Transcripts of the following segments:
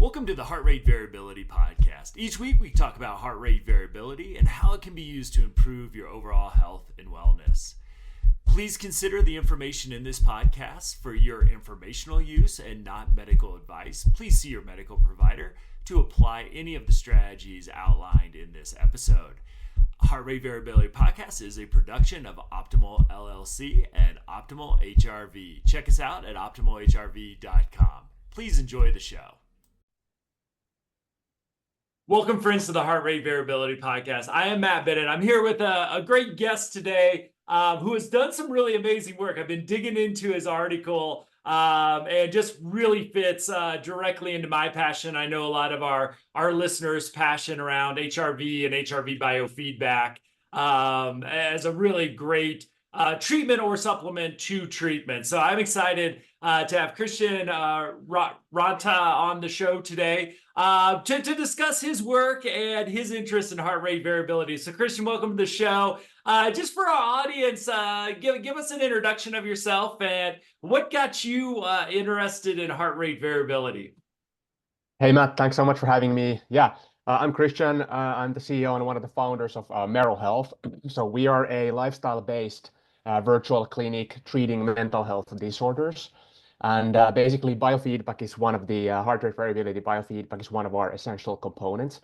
Welcome to the Heart Rate Variability Podcast. Each week we talk about heart rate variability and how it can be used to improve your overall health and wellness. Please consider the information in this podcast for your informational use and not medical advice. Please see your medical provider to apply any of the strategies outlined in this episode. Heart Rate Variability Podcast is a production of Optimal LLC and Optimal HRV. Check us out at optimalhrv.com. Please enjoy the show. Welcome, friends, to the Heart Rate Variability Podcast. I am Matt Bennett. I'm here with a great guest today who has done some really amazing work. I've been digging into his article and just really fits directly into my passion. I know a lot of our listeners' passion around HRV and HRV biofeedback as a really great treatment or supplement to treatment. So I'm excited to have Kristian Ranta on the show today to discuss his work and his interest in heart rate variability. So Kristian, welcome to the show. Just for our audience, give us an introduction of yourself and what got you interested in heart rate variability. Hey, Matt, thanks so much for having me. I'm Kristian. I'm the CEO and one of the founders of Meru Health. So we are a lifestyle-based virtual clinic treating mental health disorders. And basically, biofeedback is one of the heart rate variability. Biofeedback is one of our essential components.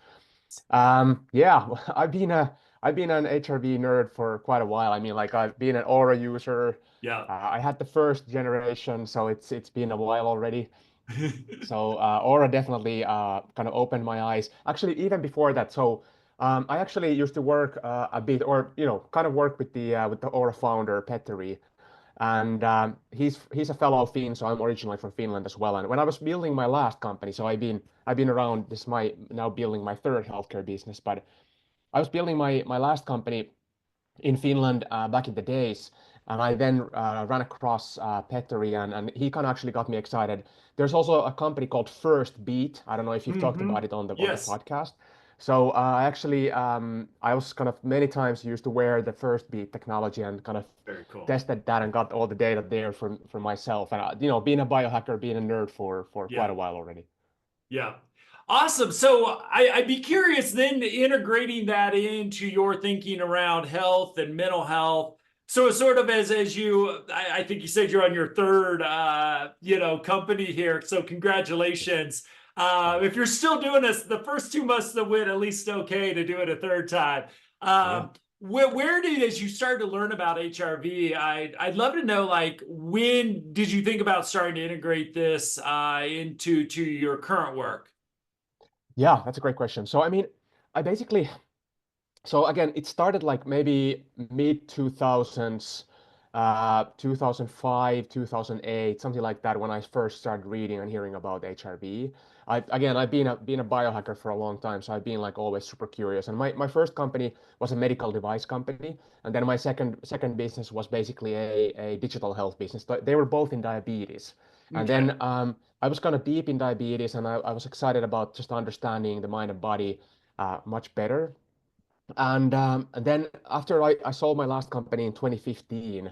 I've been an HRV nerd for quite a while. I mean, like I've been an Aura user. Yeah. I had the first generation, so it's been a while already. So Aura definitely kind of opened my eyes. Actually, even before that, I actually used to work a bit, or kind of work with the Aura founder Petteri, and he's a fellow Finn, so I'm originally from Finland as well. And when I was building my last company, so I've been around. This is my now building my third healthcare business, but I was building my last company in Finland back in the days. And I then ran across Petteri, and he kind of actually got me excited. There's also a company called First Beat. I don't know if you've talked about it on the podcast. So I was kind of many times used to wear the First Beat technology and kind of tested that and got all the data there for myself. And being a biohacker, being a nerd for quite a while already. Yeah. Awesome. So I'd be curious then integrating that into your thinking around health and mental health. So sort of as you, I think you said you're on your third, company here. So congratulations. If you're still doing this, the first two must have went at least okay to do it a third time. Where did, as you started to learn about HRV, I'd love to know, like, when did you think about starting to integrate this into your current work? Yeah, that's a great question. So, I mean, so again, it started like maybe mid 2000s, 2005, 2008, something like that, when I first started reading and hearing about HRV. I've been a biohacker for a long time, so I've been like always super curious. And my first company was a medical device company, and then my second business was basically a digital health business. They were both in diabetes, and then I was kind of deep in diabetes, and I was excited about just understanding the mind and body much better. And then after I sold my last company in 2015,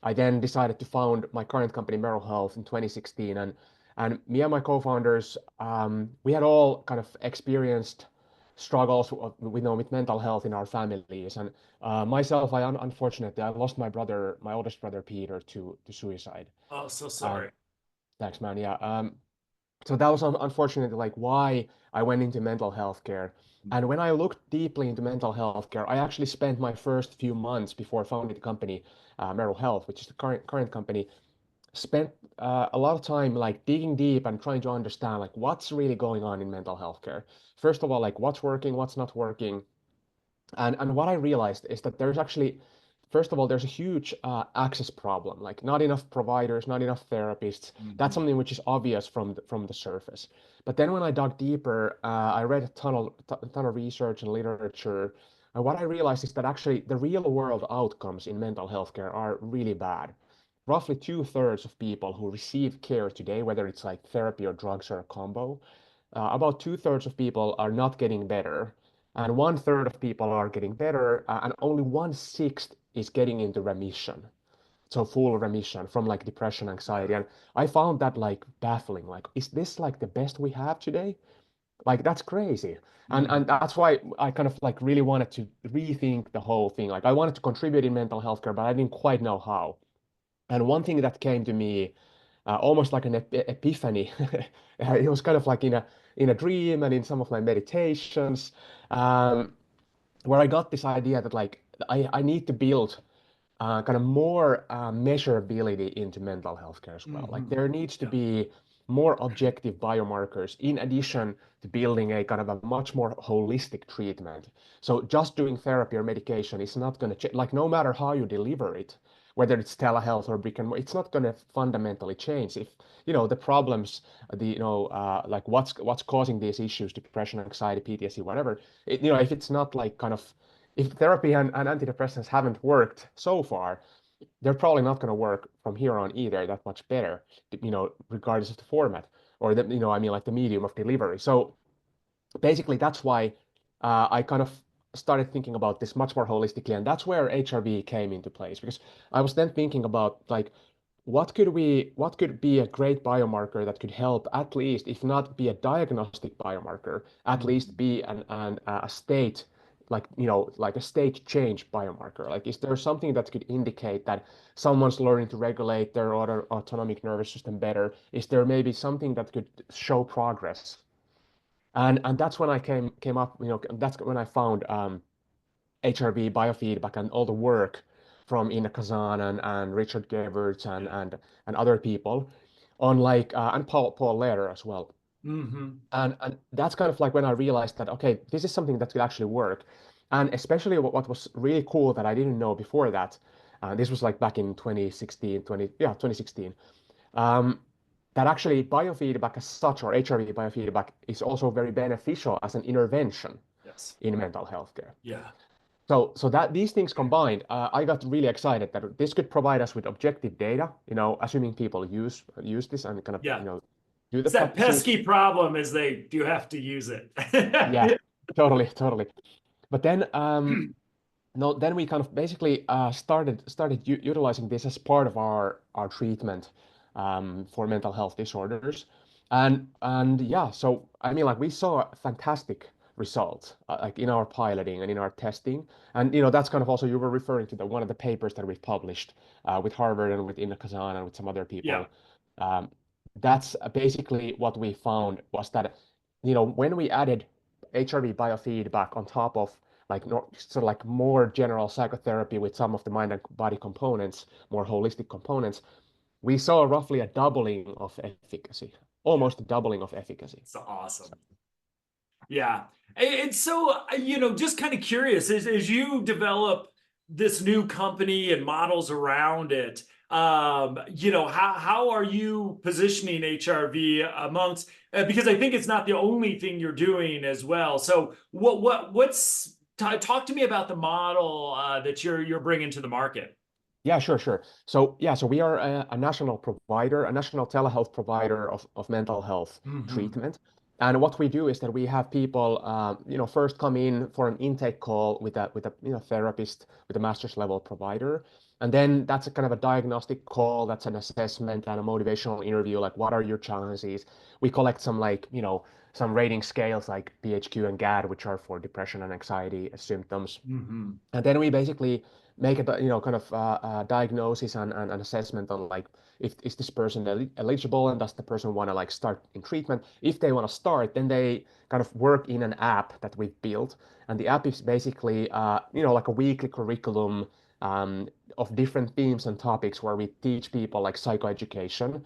I then decided to found my current company, Meru Health, in 2016. And me and my co-founders, we had all kind of experienced struggles with mental health in our families. And myself, unfortunately, I lost my oldest brother, Peter, to suicide. Oh, so sorry. Thanks, man. Yeah. So that was unfortunately like why I went into mental health care. And when I looked deeply into mental health care, I actually spent my first few months before founding the company, Meru Health, which is the current company, spent a lot of time like digging deep and trying to understand like what's really going on in mental health care. First of all, like what's working, what's not working. And what I realized is that there's actually, first of all, there's a huge access problem, like not enough providers, not enough therapists. That's something which is obvious from the surface. But then when I dug deeper, I read a ton of research and literature. And what I realized is that actually the real world outcomes in mental health care are really bad. Roughly 2/3 of people who receive care today, whether it's like therapy or drugs or a combo, about 2/3 of people are not getting better, and 1/3 of people are getting better, and only 1/6 is getting into remission. so full remission from like depression, anxiety. And I found that like baffling. Like, is this like the best we have today? Like that's crazy. And Mhm. that's why I kind of like really wanted to rethink the whole thing. Like I wanted to contribute in mental health care, but I didn't quite know how. And one thing that came to me almost like an epiphany. It was kind of like in a dream and in some of my meditations, um, where I got this idea that like I need to build kind of more measurability into mental health care as well. Like Mhm. there needs to Yeah. be more objective biomarkers in addition to building a kind of a much more holistic treatment. So just doing therapy or medication is not going to change, like no matter how you deliver it, whether it's telehealth or brick and mortar, it's not going to fundamentally change if, the problems, like what's causing these issues, depression, anxiety, PTSD, whatever, if it's not like kind of if therapy and antidepressants haven't worked so far, they're probably not going to work from here on either that much better, regardless of the format or like the medium of delivery. So basically, that's why I kind of started thinking about this much more holistically, and that's where HRV came into place because I was then thinking about like what could be a great biomarker that could help at least, if not be a diagnostic biomarker, at least Mhm. be a state like a state change biomarker. Like, is there something that could indicate that someone's learning to regulate their autonomic nervous system better? Is there maybe something that could show progress? And that's when I came up, that's when I found HRV biofeedback and all the work from Ina Kazan and Richard Geverts Yeah. and other people on like and Paul Lehrer as well. Mhm. And that's kind of like when I realized that okay, this is something that could actually work. And especially what was really cool that I didn't know before that, this was like back in 2016, 2016, um, that actually biofeedback as such, or HRV biofeedback, is also very beneficial as an intervention Yes. in mental health care. Yeah. So that these things combined, I got really excited that this could provide us with objective data, assuming people use this and kind of, Yeah. do the It's that practices. pesky problem is they do have to use it. Yeah, totally, totally. But then, no, then we kind of basically started utilizing this as part of our treatment for mental health disorders, and yeah, so I mean, like we saw fantastic results like in our piloting and in our testing, and that's kind of also you were referring to the one of the papers that we've published with Harvard and with Ina Kazan and with some other Yeah. people. Um, that's basically what we found was that when we added HRV biofeedback on top of like sort of like more general psychotherapy with some of the mind and body components, more holistic components, we saw roughly a doubling of efficacy, Yeah. almost a doubling of efficacy. It's awesome. Yeah. And so, just kind of curious, as you develop this new company and models around it, how are you positioning HRV amongst, because I think it's not the only thing you're doing as well. So talk to me about the model that you're bringing to the market. Yeah, sure, sure. So yeah, so we are a national provider, a national telehealth provider of mental health Hmm. treatment. And what we do is that we have people, first come in for an intake call with a therapist, with a master's level provider, and then that's a kind of a diagnostic call. That's an assessment and a motivational interview. Like, what are your challenges? We collect some like some rating scales like PHQ and GAD, which are for depression and anxiety symptoms. Hmm. And then we basically make a kind of diagnosis and an assessment on like if is this person eligible and does the person want to like start in treatment. If they want to start, then they kind of work in an app that we've built, and the app is basically like a weekly curriculum um, of different themes and topics where we teach people like psychoeducation,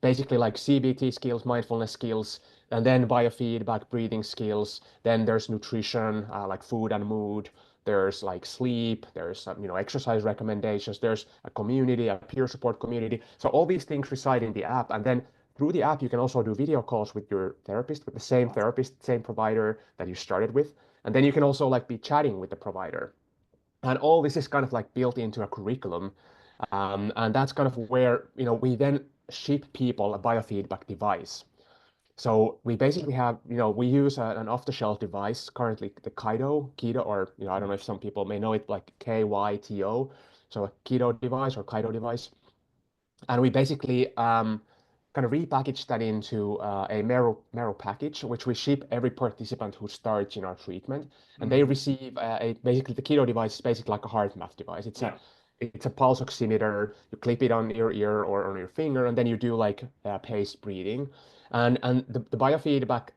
basically like CBT skills, mindfulness skills, and then biofeedback, breathing skills. Then there's nutrition, like food and mood. There's like sleep, there's exercise recommendations, there's a community, a peer support community. So all these things reside in the app, and then through the app you can also do video calls with your therapist, with the same therapist, same provider that you started with, and then you can also like be chatting with the provider. And all this is kind of like built into a curriculum, and that's kind of where we then ship people a biofeedback device. So we basically have, we use an off-the-shelf device currently, the Kido, or I don't know if some people may know it like KYTO. so a keto device or keto device. And we basically kind of repackage that into a Meru package, which we ship every participant who starts in our treatment, and they Mhm. receive basically the keto device is basically like a heart math device. Yeah. It's a pulse oximeter. You clip it on your ear or on your finger, and then you do like paced breathing, and the biofeedback,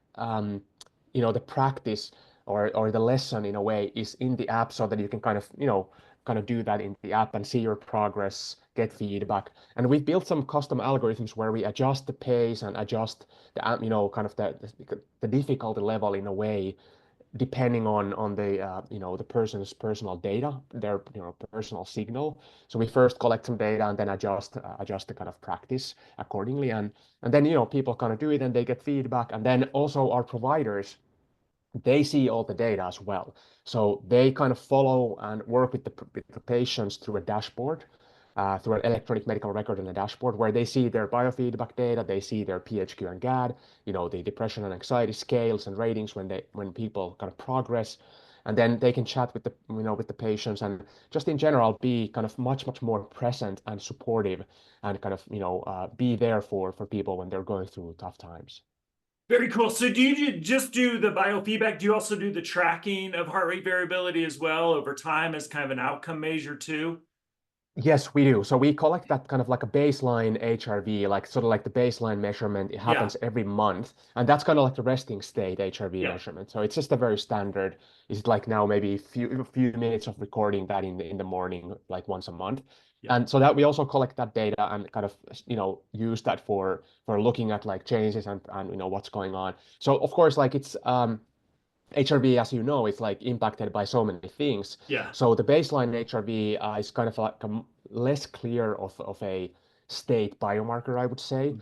the practice or the lesson in a way is in the app, so that you can kind of do that in the app and see your progress, get feedback. And we've built some custom algorithms where we adjust the pace and adjust kind of the difficulty level in a way depending on the person's personal data, their personal signal. So we first collect some data and then adjust the kind of practice accordingly. And then people kind of do it and they get feedback. And then also our providers, they see all the data as well. So they kind of follow and work with the patients through a dashboard, through an electronic medical record and a dashboard where they see their biofeedback data, they see their PHQ and GAD, the depression and anxiety scales and ratings when people kind of progress. And then they can chat with the patients and just in general be kind of much more present and supportive and kind of be there for people when they're going through tough times. Very cool. So do you just do the biofeedback? Do you also do the tracking of heart rate variability as well over time as kind of an outcome measure too? Yes, we do. So we collect that kind of like a baseline HRV, like sort of like the baseline measurement. It Yeah. happens every month, and that's kind of like the resting state HRV Yeah. measurement. So it's just a very standard. Is like now maybe a few minutes of recording that in the morning, like once a month, Yeah. and so that we also collect that data and kind of use that for looking at like changes and what's going on. So of course, like it's HRV, as you know, is like impacted by so many things. Yeah. So the baseline HRV is kind of like less clear of a state biomarker, I would say,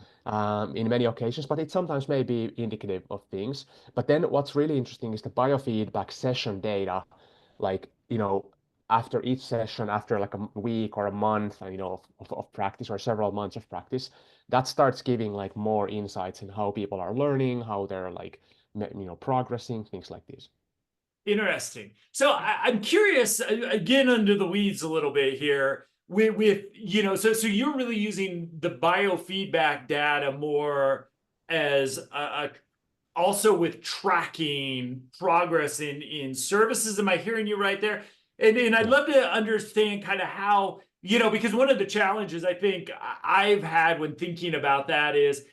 in many occasions, but it sometimes may be indicative of things. But then what's really interesting is the biofeedback session data, like, after each session, after like a week or a month, of practice or several months of practice, that starts giving like more insights in how people are learning, how they're like progressing, things like this. Interesting. So I'm curious, again, under the weeds a little bit here so you're really using the biofeedback data more as also with tracking progress in services. Am I hearing you right there? And I'd Yeah. love to understand kind of how, because one of the challenges I think I've had when thinking about that is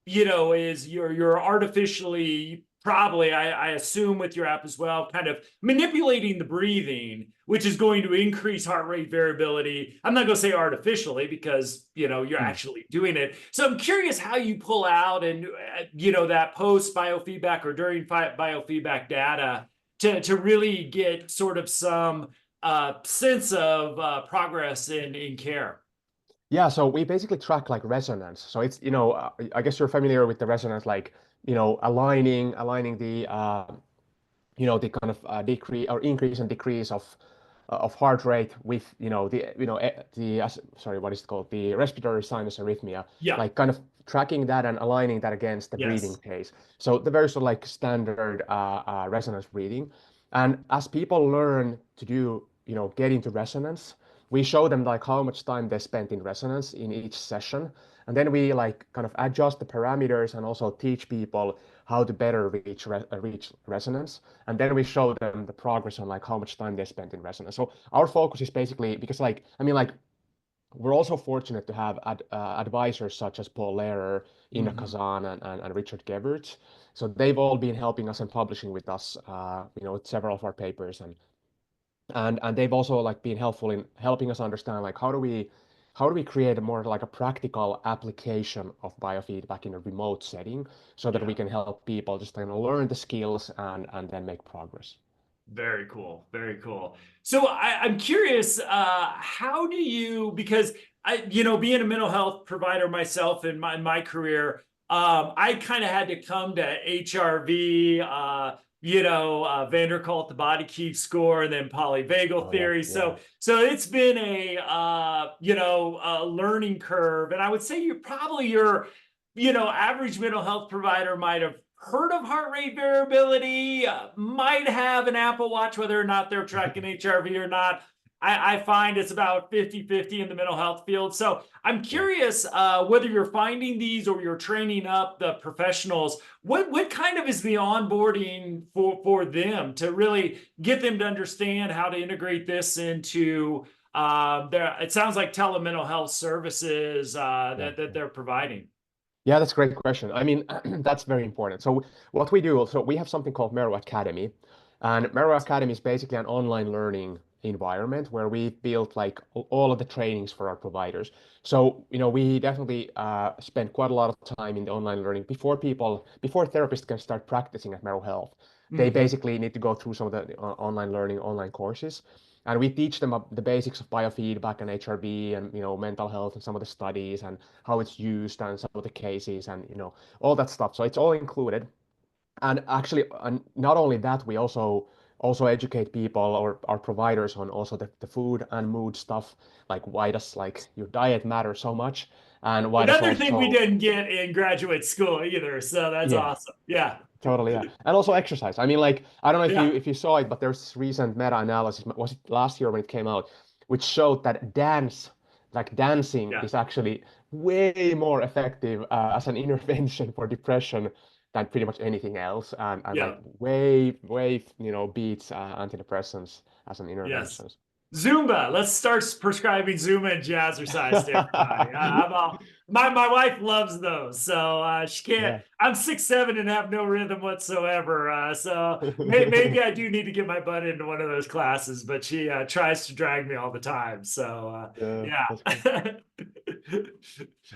you're artificially, probably I assume with your app as well, kind of manipulating the breathing, which is going to increase heart rate variability. I'm not going to say artificially because you're Mm. actually doing it. So I'm curious how you pull out and that post biofeedback or during biofeedback data to really get sort of some sense of progress in care. Yeah, so we basically track like resonance. So it's, I guess you're familiar with the resonance, like, aligning the kind of decrease or increase and decrease of heart rate with sorry, what is it called, the respiratory sinus arrhythmia, Yeah. like kind of tracking that and aligning that against the breathing Yes. pace. So the very sort of like standard resonance breathing. And as people learn to get into resonance, we show them like how much time they spent in resonance in each session, and then we like kind of adjust the parameters and also teach people how to better reach resonance. And then we show them the progress on like how much time they spent in resonance. So our focus is basically because like, I mean, like we're also fortunate to have advisors such as Paul Lehrer, Ina Mm-hmm. Kazan, and Richard Geberts. So they've all been helping us and publishing with us, with several of our papers, and they've also like been helpful in helping us understand like how do we create a more like a practical application of biofeedback in a remote setting so that we Yeah. can help people just kind of learn the skills and then make progress. Very cool. Very cool. So I'm curious, how do you, because being a mental health provider myself in my career, I kind of had to come to HRV, Van der Kolk, the body key score, and then polyvagal Oh yeah, theory. yeah. So it's been a learning curve. And I would say your average mental health provider might have heard of heart rate variability, might have an Apple Watch, whether or not they're tracking HRV or not. I find it's about 50-50 in the mental health field. So I'm Yeah. curious whether you're finding these or you're training up the professionals. What kind of is the onboarding for them to really get them to understand how to integrate this into it sounds like telemental health services Yeah. that they're providing. Yeah, that's a great question. I mean, that's very important. So what we do, so we have something called Meru Academy, and Meru Academy is basically an online learning environment where we built like all of the trainings for our providers. So, we definitely spend quite a lot of time in the online learning before therapists can start practicing at Meru Health. They Mm-hmm. basically need to go through some of the online learning, online courses. And we teach them the basics of biofeedback and HRV and mental health and some of the studies and how it's used and some of the cases and all that stuff. So it's all included. And actually, not only that, we also educate people or our providers on also the food and mood stuff. Like why does like your diet matter so much, and why does Another thing we also didn't get in graduate school either, so that's yeah. awesome. Yeah. Totally, yeah. And also exercise. I mean, like, I don't know if you Yeah. if you saw it, but there's this recent meta-analysis, was it last year when it came out, which showed that dancing Yeah. is actually way more effective as an intervention for depression than pretty much anything else, and like Yeah. way beats antidepressants as an Yes. intervention. Zumba. Let's start prescribing Zumba and jazzercise to everybody. I'm all, my wife loves those, so she can't. Yeah. I'm 6'7" and have no rhythm whatsoever. So maybe I do need to get my butt into one of those classes, but she tries to drag me all the time. So Yeah, that's cool. yeah.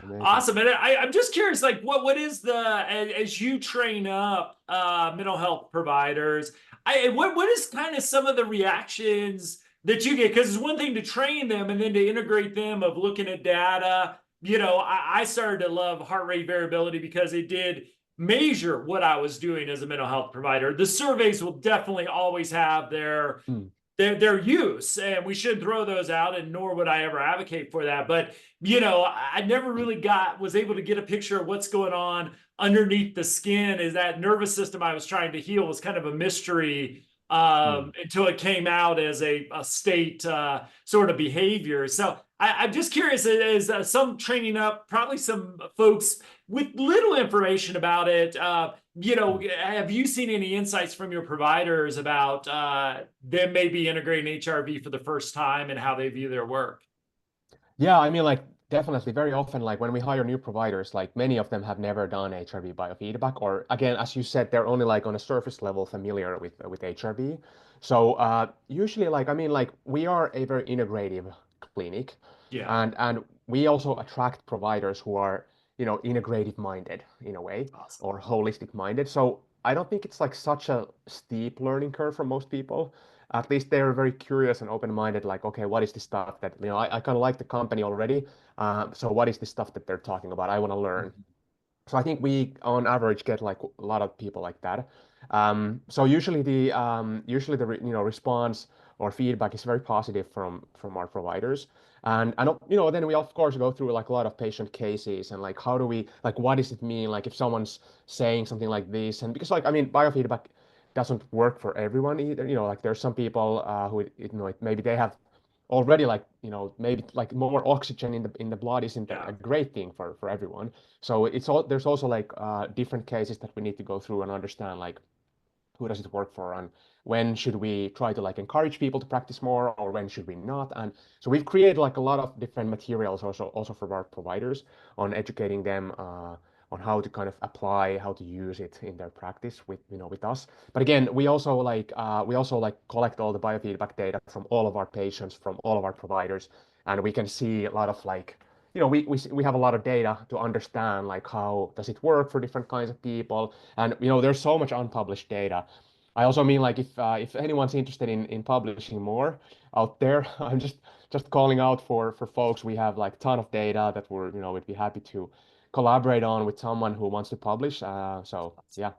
Amazing. Awesome. And I'm just curious, like what is as you train up mental health providers, what is kind of some of the reactions that you get? Because it's one thing to train them and then to integrate them of looking at data. I started to love heart rate variability because it did measure what I was doing as a mental health provider. The surveys will definitely always have Mm, their use, and we shouldn't throw those out, and nor would I ever advocate for that. But I never really was able to get a picture of what's going on underneath the skin. Is that nervous system I was trying to heal was kind of a mystery mm. until it came out as a state sort of behavior. So I'm just curious, as some training up, probably some folks with little information about it. Have you seen any insights from your providers about them maybe integrating HRV for the first time and how they view their work? Yeah, I mean, like, definitely very often, like, when we hire new providers, like, many of them have never done HRV biofeedback, or again, as you said, they're only like on a surface level familiar with HRV. So, usually, like, I mean, like, we are a very integrative clinic, Yeah, and we also attract providers who are, integrative minded in a way, awesome. or holistic minded. So, I don't think it's like such a steep learning curve for most people. At least they're very curious and open-minded, like, okay, what is this stuff that, I kind of like the company already. So what is this stuff that they're talking about? I want to learn. So I think we, on average, get like a lot of people like that. So usually the response or feedback is very positive from our providers. And then we of course go through like a lot of patient cases and like how do we like what does it mean like if someone's saying something like this, and because like I mean biofeedback doesn't work for everyone either. Like there's some people who maybe they have already like maybe like more oxygen in the blood isn't a Yeah. great thing for everyone. So there's also like different cases that we need to go through and understand like who does it work for and when should we try to like encourage people to practice more or when should we not. And so we've created like a lot of different materials also for our providers on educating them on how to kind of apply how to use it in their practice with us. But again, we also collect all the biofeedback data from all of our patients, from all of our providers, and we can see a lot of like we have a lot of data to understand like how does it work for different kinds of people. And there's so much unpublished data. I also mean like if anyone's interested in publishing more out there, I'm just calling out for folks. We have like ton of data that we'd be happy to collaborate on with someone who wants to publish. So yeah.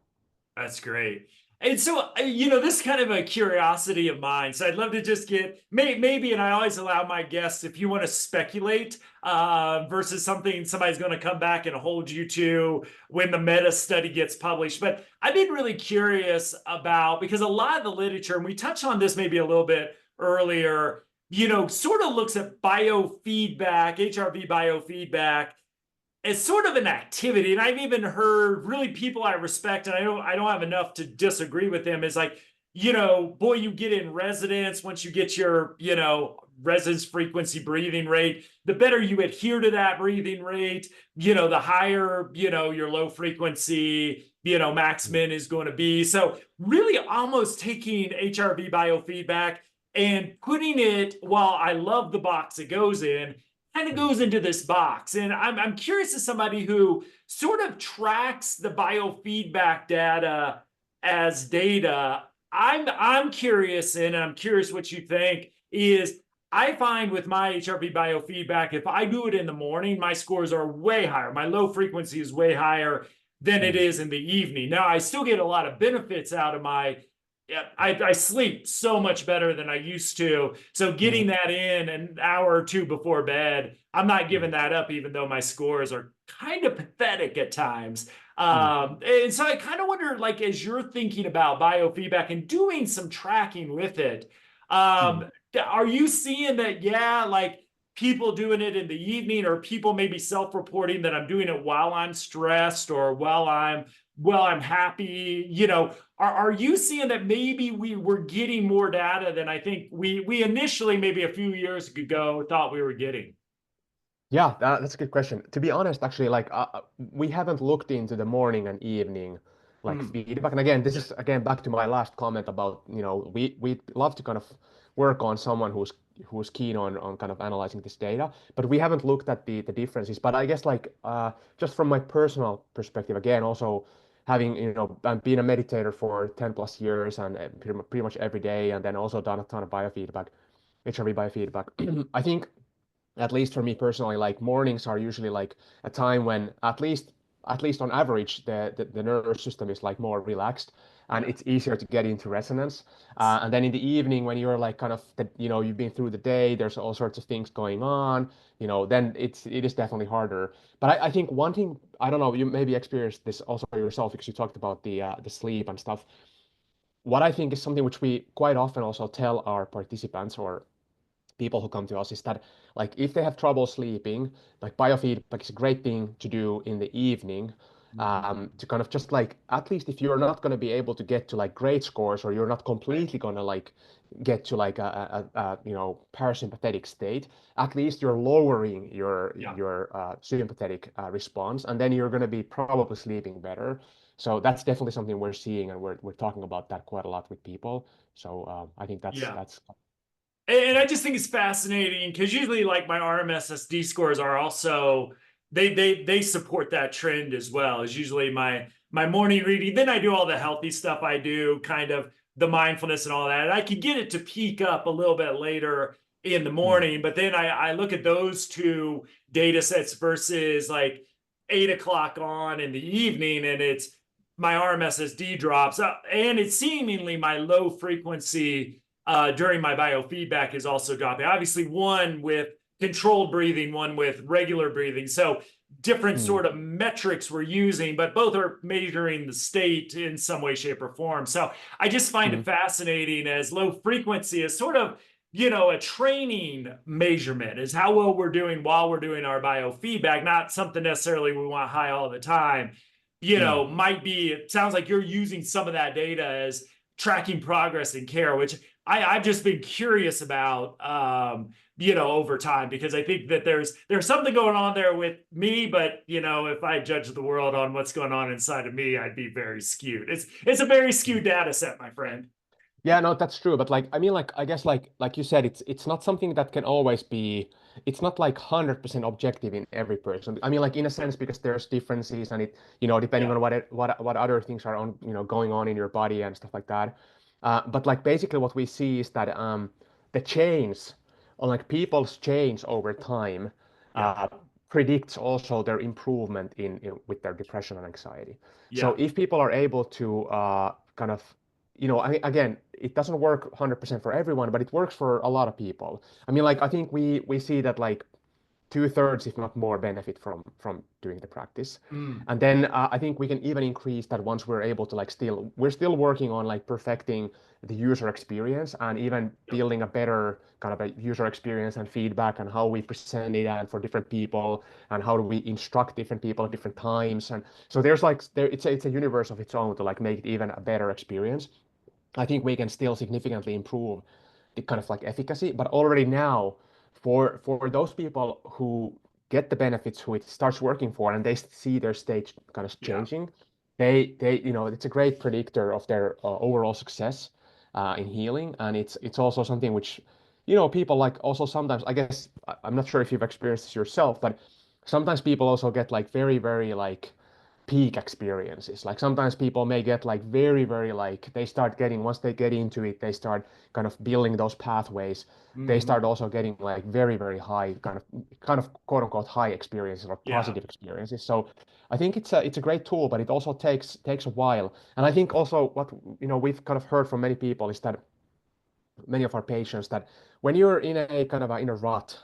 That's great. And so, this is kind of a curiosity of mine. So I'd love to just get maybe, and I always allow my guests, if you want to speculate versus something somebody's going to come back and hold you to when the meta study gets published. But I've been really curious about, because a lot of the literature, and we touched on this maybe a little bit earlier, sort of looks at biofeedback, HRV biofeedback as sort of an activity. And I've even heard really people I respect, and I don't have enough to disagree with them, is like, boy, you get in residence, once you get your, residence frequency breathing rate, the better you adhere to that breathing rate, the higher, your low frequency, max min is going to be. So really almost taking HRV biofeedback and putting it, while I love the box it goes in, kind of goes into this box. And I'm curious, as somebody who sort of tracks the biofeedback data as data, I'm curious, and I'm curious what you think, is I find with my HRV biofeedback, if I do it in the morning, my scores are way higher. My low frequency is way higher than it is in the evening. Now, I still get a lot of benefits out of my, I sleep so much better than I used to. So getting that in an hour or two before bed, I'm not giving that up, even though my scores are kind of pathetic at times. And so I kind of wonder, like, as you're thinking about biofeedback and doing some tracking with it, are you seeing that, yeah, like people doing it in the evening, or people maybe self-reporting that I'm doing it while I'm stressed or while I'm happy, are you seeing that maybe we were getting more data than I think we initially, maybe a few years ago, thought we were getting? Yeah, that's a good question. To be honest, actually, like we haven't looked into the morning and evening like feedback. And again, this is again back to my last comment about, we love to kind of work on someone who's keen on kind of analyzing this data, but we haven't looked at the differences. But I guess like just from my personal perspective, again, also having, been a meditator for 10 plus years and pretty much every day, and then also done a ton of biofeedback, HRV biofeedback. I think at least for me personally, like mornings are usually like a time when at least on average the nervous system is like more relaxed and Yeah. it's easier to get into resonance. And then in the evening when you're like kind of you've been through the day, there's all sorts of things going on, then it is definitely harder. But I think one thing, I don't know, you maybe experienced this also yourself because you talked about the sleep and stuff. What I think is something which we quite often also tell our participants or people who come to us is that like if they have trouble sleeping, like biofeedback is a great thing to do in the evening, to kind of just like at least if you're not going to be able to get to like great scores or you're not completely going to like get to like a parasympathetic state, at least you're lowering Yeah. your sympathetic response, and then you're going to be probably sleeping better. So that's definitely something we're seeing, and we're talking about that quite a lot with people. So I think that's Yeah. that's And I just think it's fascinating because usually, like, my RMSSD scores are also, they support that trend as well. Is usually my morning reading. Then I do all the healthy stuff. I do kind of the mindfulness and all that. And I could get it to peak up a little bit later in the morning, but then I look at those two data sets versus like 8 o'clock on in the evening, and it's my RMSSD drops, and it's seemingly my low frequency during my biofeedback is also dropping. Obviously, one with controlled breathing, one with regular breathing. So different mm, sort of metrics we're using, but both are measuring the state in some way, shape, or form. So I just find it mm, fascinating, as low frequency is sort of, a training measurement, is how well we're doing while we're doing our biofeedback, not something necessarily we want high all the time. mm. Might be, it sounds like you're using some of that data as tracking progress in care, which I've just been curious about, over time, because I think that there's something going on there with me, but if I judge the world on what's going on inside of me, I'd be very skewed. It's a very skewed data set, my friend. Yeah, no, that's true. But like, I mean, like, I guess, like you said, it's not something that can always be. It's not like 100% objective in every person. I mean, like in a sense, because there's differences, and depending Yeah, on what other things are on, going on in your body and stuff like that. But like basically, what we see is that the change on like people's change over time yeah, uh, predicts also their improvement with their depression and anxiety. So yeah, if people are able to kind of again, it doesn't work 100% for everyone, but it works for a lot of people. I mean, like, I think we see that, like, 2/3, if not more, benefit from doing the practice. Mm. And then I think we can even increase that once we're able to like we're still working on like perfecting the user experience and even Yep. building a better kind of a user experience and feedback and how we present it and for different people and how do we instruct different people at different times. And so there's like it's a universe of its own to like make it even a better experience. I think we can still significantly improve the kind of like efficacy, but already now for those people who get the benefits, who it starts working for, and they see their stage kind of Yeah. changing, they it's a great predictor of their overall success in healing, and it's also something which people like also sometimes I guess I'm not sure if you've experienced this yourself, but sometimes people also get like very like peak experiences. Like sometimes people may get like very like they start getting once they get into it, they start kind of building those pathways. They Hmm. start also getting like very high kind of quote unquote high experiences or Yeah. positive experiences. So I think it's a great tool, but it also takes a while. And I think also what we've kind of heard from many people is that many of our patients that when you're in a kind of in a rut,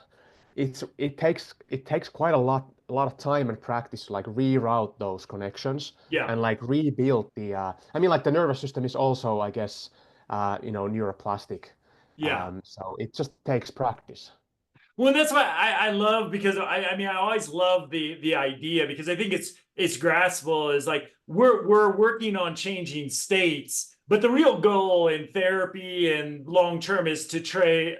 it takes quite a lot of time and practice to like reroute those connections Yeah. and like rebuild the I mean like the nervous system is also I guess neuroplastic, Yeah. so it just takes practice. Well, that's why I love, because I mean I always love the idea, because I think it's graspable, is like we're working on changing states, but the real goal in therapy and long term is to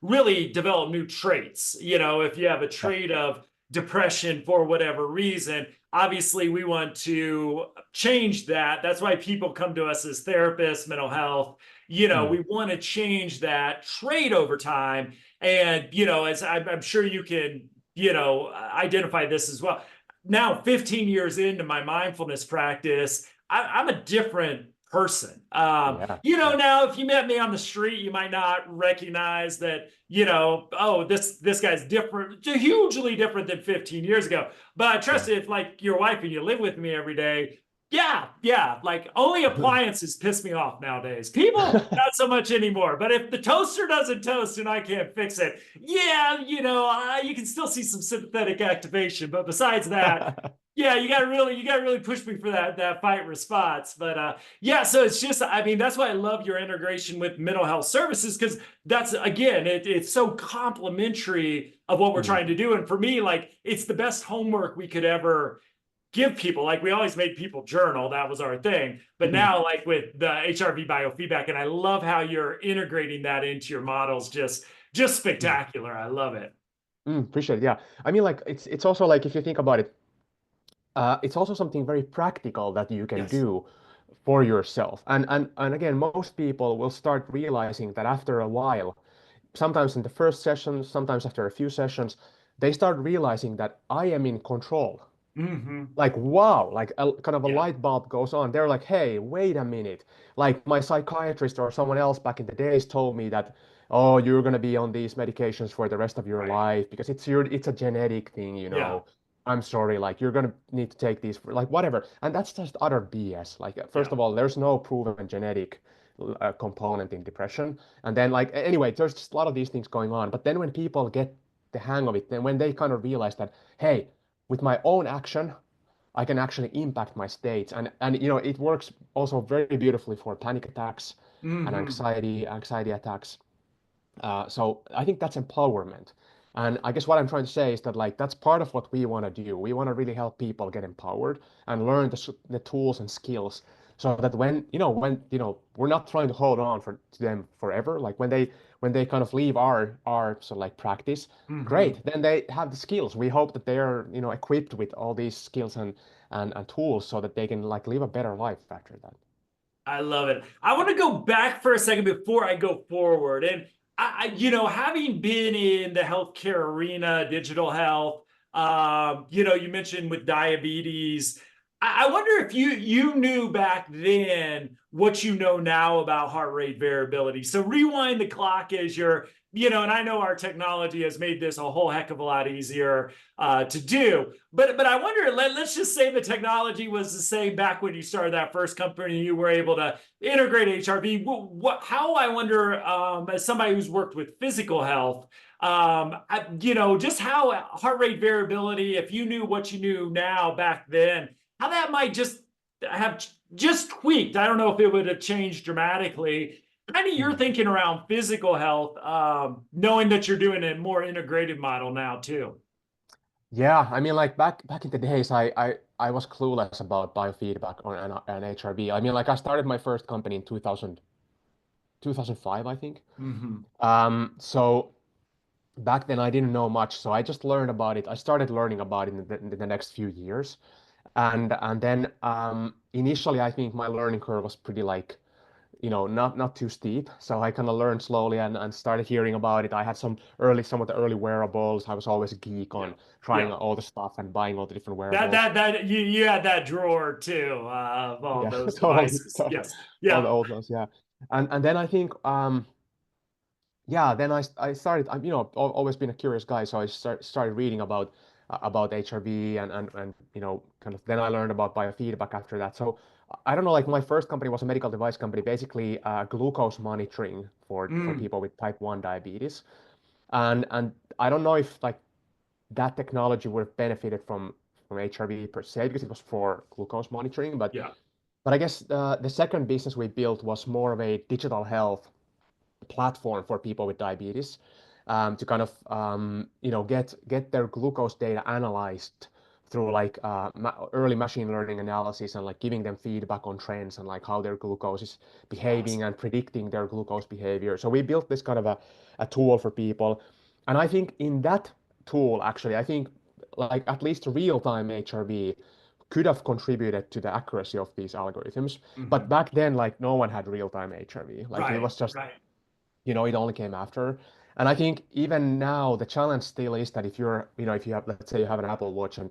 really develop new traits. If you have a Yeah. trait of depression for whatever reason, obviously we want to change that. That's why people come to us as therapists, mental health. Mm. We want to change that trait over time. And, as I'm sure you can, identify this as well. Now, 15 years into my mindfulness practice, I'm a different person. Yeah, yeah, Now if you met me on the street, you might not recognize that, oh, this guy's different, hugely different than 15 years ago. But yeah. trust me, if like your wife and you live with me every day, yeah, like only appliances piss me off nowadays. People, not so much anymore. But if the toaster doesn't toast and I can't fix it, yeah, you can still see some sympathetic activation. But besides that, yeah, you gotta really push me for that fight response. But yeah, so it's just, I mean, that's why I love your integration with mental health services, because that's again, it's so complementary of what we're Mm, trying to do. And for me, like, it's the best homework we could ever give people. Like, we always made people journal, that was our thing. But mm, now, like with the HRV biofeedback, and I love how you're integrating that into your models, just mm, spectacular. I love it. appreciate it. Yeah, I mean like it's also like if you think about it, it's also something very practical that you can Yes. do for yourself. And again, most people will start realizing that after a while, sometimes in the first session, sometimes after a few sessions, they start realizing that I am in control. Hmm. Like, wow, like kind of a Yeah. light bulb goes on. They're like, hey, wait a minute. Like my psychiatrist or someone else back in the days told me that, oh, you're gonna be on these medications for the rest of your Right. life because it's a genetic thing, you Yeah. know. I'm sorry, like you're gonna need to take these for like whatever. And that's just utter BS. Like, first Yeah. of all, there's no proven genetic component in depression. And then like anyway, there's just a lot of these things going on. But then when people get the hang of it, then when they kind of realize that, hey, with my own action, I can actually impact my states. And it works also very beautifully for panic attacks and Hmm. anxiety attacks. So I think that's empowerment. And I guess what I'm trying to say is that like that's part of what we want to do. We want to really help people get empowered and learn the tools and skills so that when we're not trying to hold on to them forever. Like when they kind of leave our sort of like practice, Hmm. great. Then they have the skills. We hope that they're equipped with all these skills and tools so that they can like live a better life after that. I love it. I want to go back for a second before I go forward. And having been in the healthcare arena, digital health, you mentioned with diabetes. I wonder if you knew back then what you know now about heart rate variability. So rewind the clock as you're and I know our technology has made this a whole heck of a lot easier to do. But I wonder, let's just say the technology was the same back when you started that first company, you were able to integrate HRV. How, I wonder, as somebody who's worked with physical health, just how heart rate variability, if you knew what you knew now back then, how that might just have just tweaked. I don't know if it would have changed dramatically. Kind of your thinking around physical health, knowing that you're doing a more integrated model now too. Yeah, I mean, like back in the days, I was clueless about biofeedback and HRV. I mean, like I started my first company in 2005, I think. Mm-hmm. So back then I didn't know much, so I just learned about it. I started learning about it in the next few years, and then initially I think my learning curve was pretty like not too steep. So I kind of learned slowly and started hearing about it. I had some of the early wearables. I was always a geek Yeah. on trying Yeah. all the stuff and buying all the different That wearables. that that you had that drawer too, of all Yeah, those totally, devices. Yes. all the Yeah. old ones. Yeah, and then I think yeah, then I started. I'm always been a curious guy, so I started reading about HRV and kind of then I learned about biofeedback after that. So I don't know, like my first company was a medical device company, basically glucose monitoring for Mm. people with type 1 diabetes. And I don't know if like that technology would have benefited from HRV per se because it was for glucose monitoring, Yeah. but I guess the second business we built was more of a digital health platform for people with diabetes to kind of get their glucose data analyzed through like early machine learning analysis and like giving them feedback on trends and like how their glucose is behaving Awesome. and predicting their glucose behavior. So we built this kind of a tool for people, and I think in that tool actually I think like at least real-time HRV could have contributed to the accuracy of these algorithms. But Mm-hmm. back then, like no one had real-time HRV. Like it Right. was just Right. it only came after. And I think even now the challenge still is that if you have, let's say you have an Apple Watch and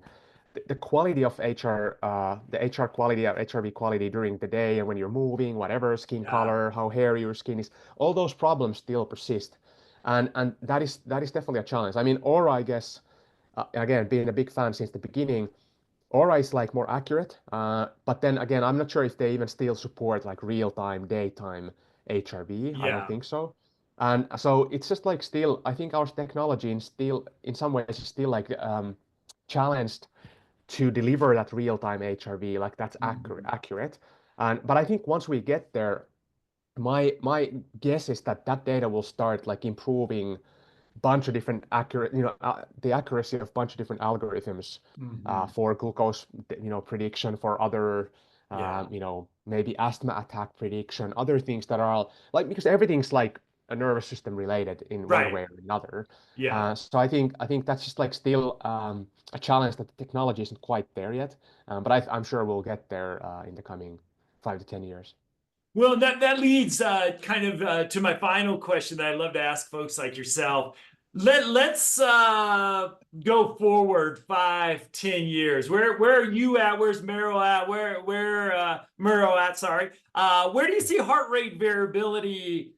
the quality of the HR quality or HRV quality during the day and when you're moving, whatever, skin Yeah. color, how hairy your skin is, all those problems still persist. And that is definitely a challenge. I mean, Aura, I guess, again, being a big fan since the beginning, Aura is like more accurate, but then again, I'm not sure if they even still support like real-time, daytime HRV. I don't Yeah. think so. And so it's just like still, I think our technology in some ways is still like challenged to deliver that real-time HRV, like that's Mm-hmm. accurate. And but I think once we get there, my guess is that that data will start like improving bunch of different the accuracy of bunch of different algorithms Mm-hmm. for glucose prediction for other Yeah. maybe asthma attack prediction, other things that are all like because everything's like a nervous system related in one Right. way or another. Yeah. So I think that's just like still a challenge that the technology isn't quite there yet, but I'm sure we'll get there in the coming 5 to 10 years. Well, that leads kind of to my final question that I love to ask folks like yourself. Let's go forward 5, 10 years. Where are you at? Where's Meru at? Where Meru at? Sorry. Where do you see heart rate variability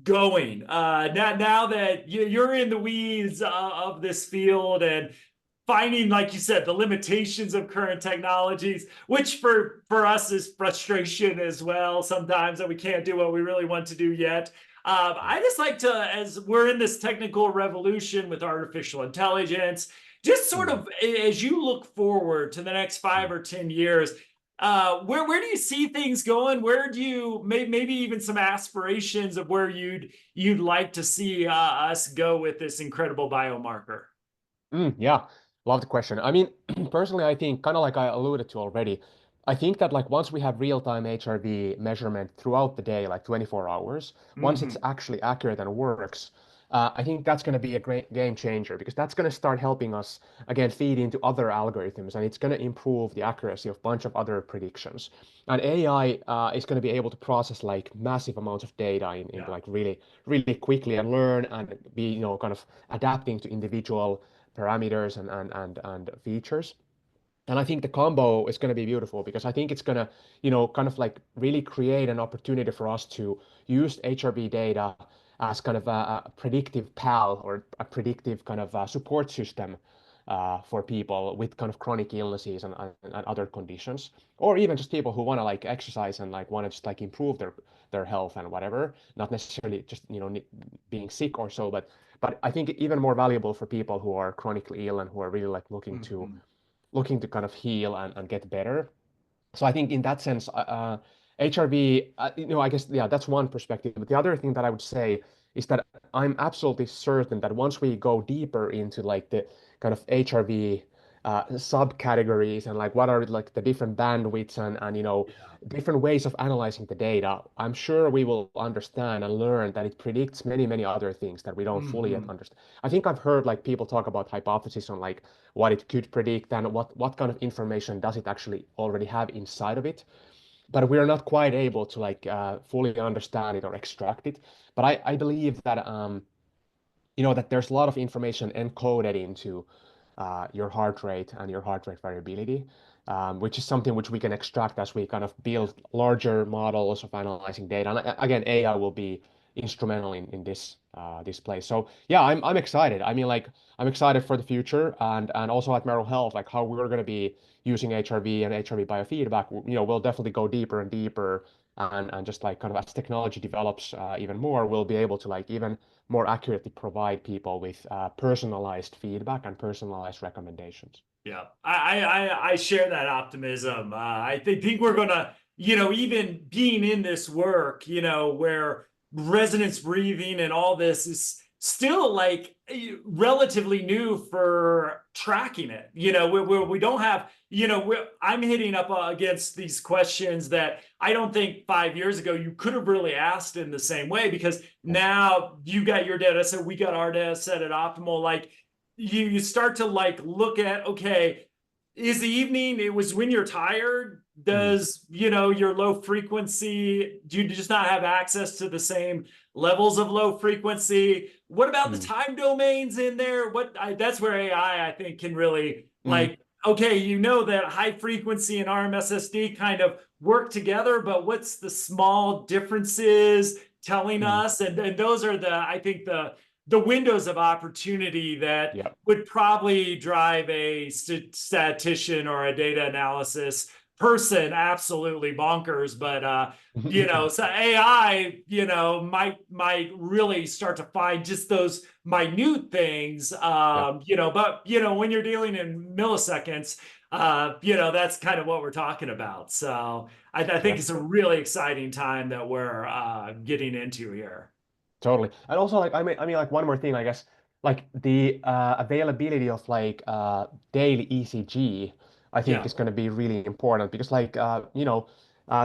going now that you're in the weeds of this field and finding, like you said, the limitations of current technologies, which for us is frustration as well sometimes that we can't do what we really want to do yet. I just like to, as we're in this technical revolution with artificial intelligence, just sort Mm. of as you look forward to the next 5 or 10 years, where do you see things going? Where do you maybe even some aspirations of where you'd like to see us go with this incredible biomarker? Yeah, love the question. I mean, personally, I think kind of like I alluded to already, I think that like once we have real-time HRV measurement throughout the day, like 24 hours, once it's Mm-hmm. actually accurate and works, I think that's going to be a great game changer because that's going to start helping us again feed into other algorithms and it's going to improve the accuracy of a bunch of other predictions. And AI is going to be able to process like massive amounts of data in Yeah. like really, really quickly and learn and be, kind of adapting to individual parameters and features. And I think the combo is going to be beautiful because I think it's going to, kind of like really create an opportunity for us to use HRV data as kind of a predictive pal or a predictive kind of support system for people with kind of chronic illnesses and other conditions, or even just people who want to like exercise and like want to just like improve their health and whatever, not necessarily just being sick or so, but I think even more valuable for people who are chronically ill and who are really like looking to kind of heal and get better. So I think in that sense, HRV, I guess, yeah, that's one perspective. But the other thing that I would say is that I'm absolutely certain that once we go deeper into like the kind of HRV subcategories and like what are like the different bandwidths and Yeah. different ways of analyzing the data, I'm sure we will understand and learn that it predicts many, many other things that we don't fully yet Hmm. understand. I think I've heard like people talk about hypotheses on like what it could predict and what kind of information does it actually already have inside of it, but we're not quite able to like fully understand it or extract it. But I believe that that there's a lot of information encoded into your heart rate and your heart rate variability, which is something which we can extract as we kind of build larger models of analyzing data. And again, AI will be instrumental in this place. So yeah, I'm excited. I mean, like I'm excited for the future, and also at Meru Health, like how we're going to be using HRV and HRV biofeedback. We'll definitely go deeper and deeper. And just like kind of as technology develops even more, we'll be able to like even more accurately provide people with personalized feedback and personalized recommendations. Yeah, I share that optimism. I think we're gonna, even being in this work, where resonance breathing and all this is still like relatively new for tracking it. Where we don't have, I'm hitting up against these questions that I don't think 5 years ago you could have really asked in the same way, because Yeah. now you got your data set, we got our data set at optimal. Like you start to like look at, okay, is the evening, it was when you're tired, Mm. does your low frequency, do you just not have access to the same levels of low frequency? What about the Mm. time domains in there? That's where AI I think can really Mm. like, okay, that high frequency and RMSSD kind of work together, but what's the small differences telling Mm. us? And those are I think the windows of opportunity that Yeah. would probably drive a statistician or a data analysis person absolutely bonkers. But so AI, might really start to find just those minute things. Yeah. But when you're dealing in milliseconds, that's kind of what we're talking about. So I Yeah. think it's a really exciting time that we're getting into here. Totally. And also like I mean like one more thing, I guess, like the availability of like daily ECG, I think Yeah. is going to be really important because like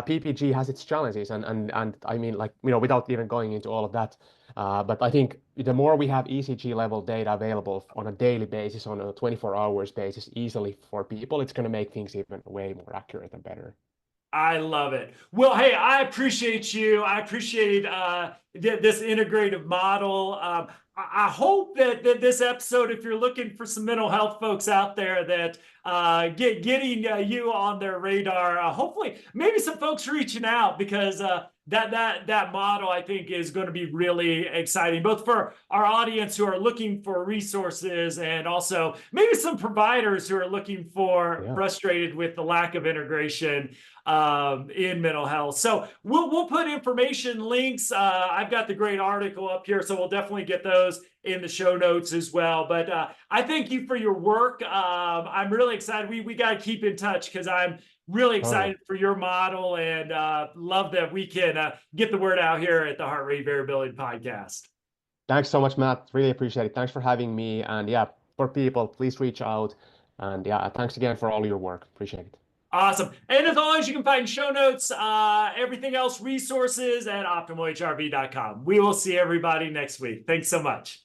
PPG has its challenges and I mean like without even going into all of that, but I think the more we have ECG level data available on a daily basis, on a 24 hours basis, easily for people, it's going to make things even way more accurate and better. I love it. Well, hey, I appreciate you. I appreciate this integrative model. I hope that this episode, if you're looking for some mental health folks out there, that getting you on their radar. Hopefully, maybe some folks reaching out, because that model I think is going to be really exciting, both for our audience who are looking for resources, and also maybe some providers who are looking for Yeah. frustrated with the lack of integration in mental health. So we'll put information links. I've got the great article up here, so we'll definitely get those in the show notes as well. But I thank you for your work. I'm really excited. We got to keep in touch, because I'm really Totally. excited for your model, and love that we can get the word out here at the Heart Rate Variability Podcast. Thanks so much, Matt. Really appreciate it. Thanks for having me. And yeah, for people, please reach out. And yeah, thanks again for all your work. Appreciate it. Awesome. And as always, you can find show notes, everything else, resources at optimalhrv.com. We will see everybody next week. Thanks so much.